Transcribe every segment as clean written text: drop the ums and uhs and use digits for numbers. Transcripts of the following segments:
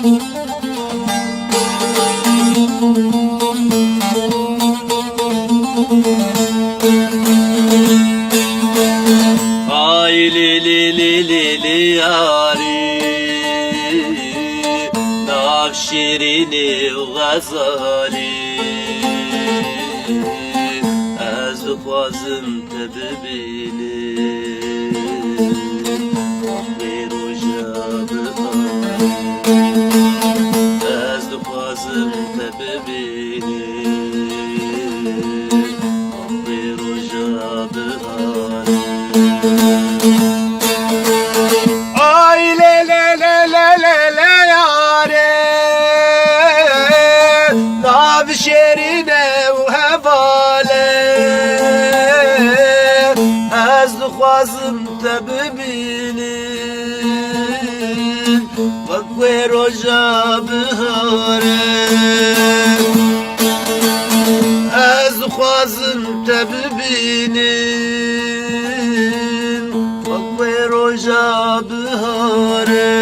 Ay li li li li li yari Nav şirini gazali Ez dukhwazim te bibînim Wê roja biharî Ez dukhwazim te bibînim Wê roja biharî Ay le le le le le le yare Nav şerine u hevale Ez dukhwazim te bibînim Vek wê roja bihare Ez dukhwazim te bibînim Vek wê roja bihare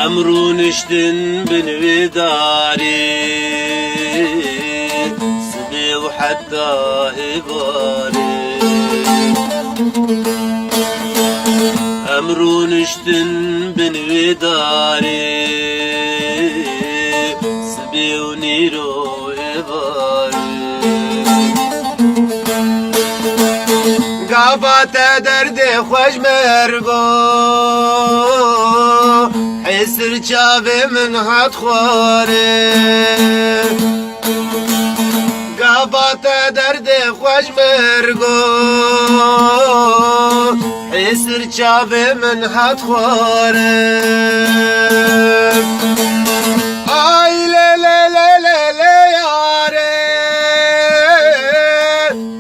Emrun iştin bin vidari Sbi ve hatta hibari Emrun iştin bin vidari Sbi ve niro hibari Gabate derdi hoş mergo Hesir çavi min hat khware Gabate derdi hoş mergo Hesir çavi min hat khware Ay le le le le le yare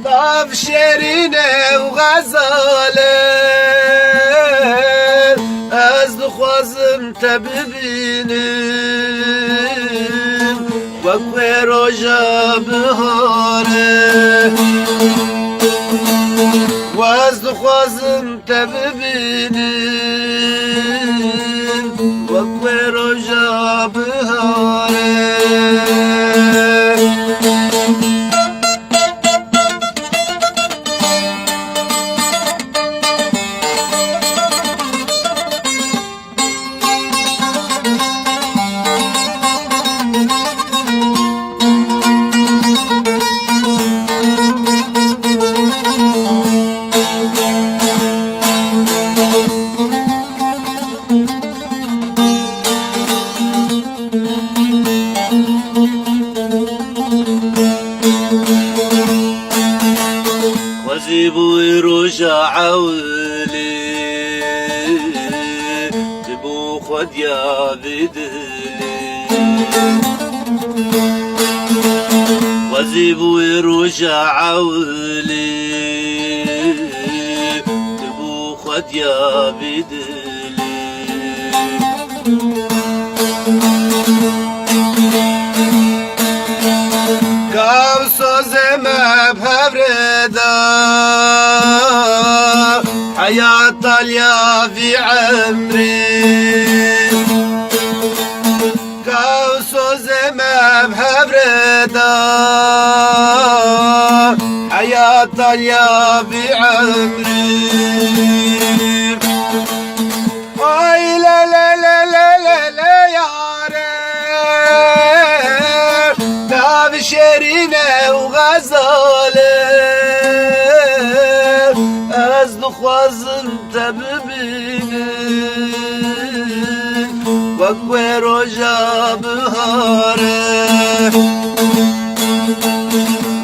Tav şerine u gazale Ez dukhwazim te bibînim Wek wê roja bihare Ez dukhwazim te bibînim Wek wê roja bihare وزيبو يرجع عولي تبو خد يا بدلي وزيبو يرجع عولي تبو خد يا بدلي بهبردا حياة اليا في عمري كوسو زمان بهبردا حياة اليا في عمري اي لا لا لا لا لا لا يا ريت داب شيرينه وغزاله از دخوازم تببینم وقوی روژا بهاره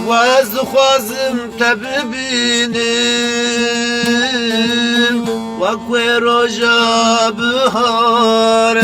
و از دخوازم تببینم Bak ve roja bihare.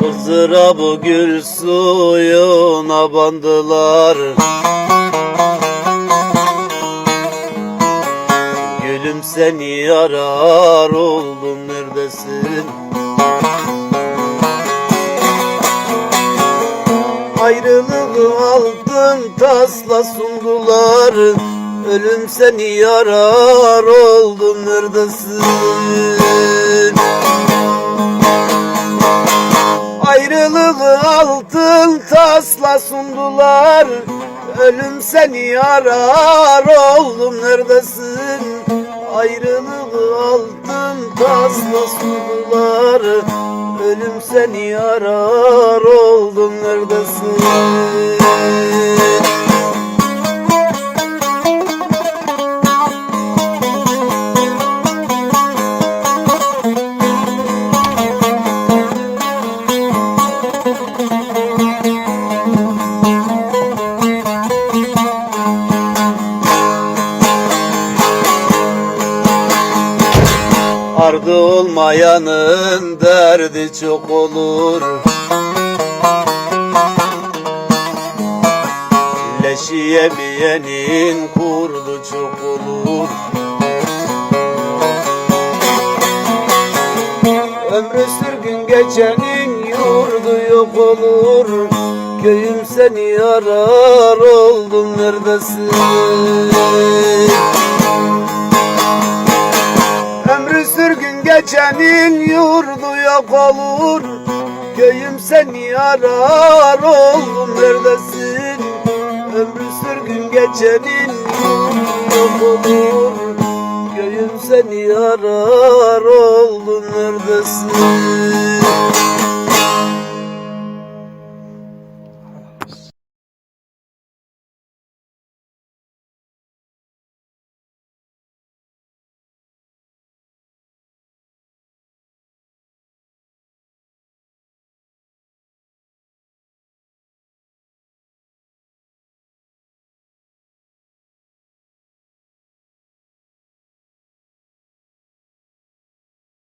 Izdırabı gül suyuna bandılar. Gülüm seni arar oldum neredesin? Ayrılığı altın tasla sundular. Ölüm seni arar oldum neredesin? Ayrılığı altın tasla sundular. Ölüm seni arar oğlum neredesin? Ayrılığı altın tasla sundular. Ölüm seni arar oğlum neredesin? Ardı olmayanın derdi çok olur. Leşi yemeyenin kurdu çok olur. Ömrü sürgün geçenin yurdu yok olur. Köyüm seni arar oldum neredesin? Ömrü sürgün geçenin yurdu yok olur. Köyüm seni arar oğlum neredesin? Ömrü sürgün geçenin yurdu yok olur. Köyüm seni arar oğlum neredesin?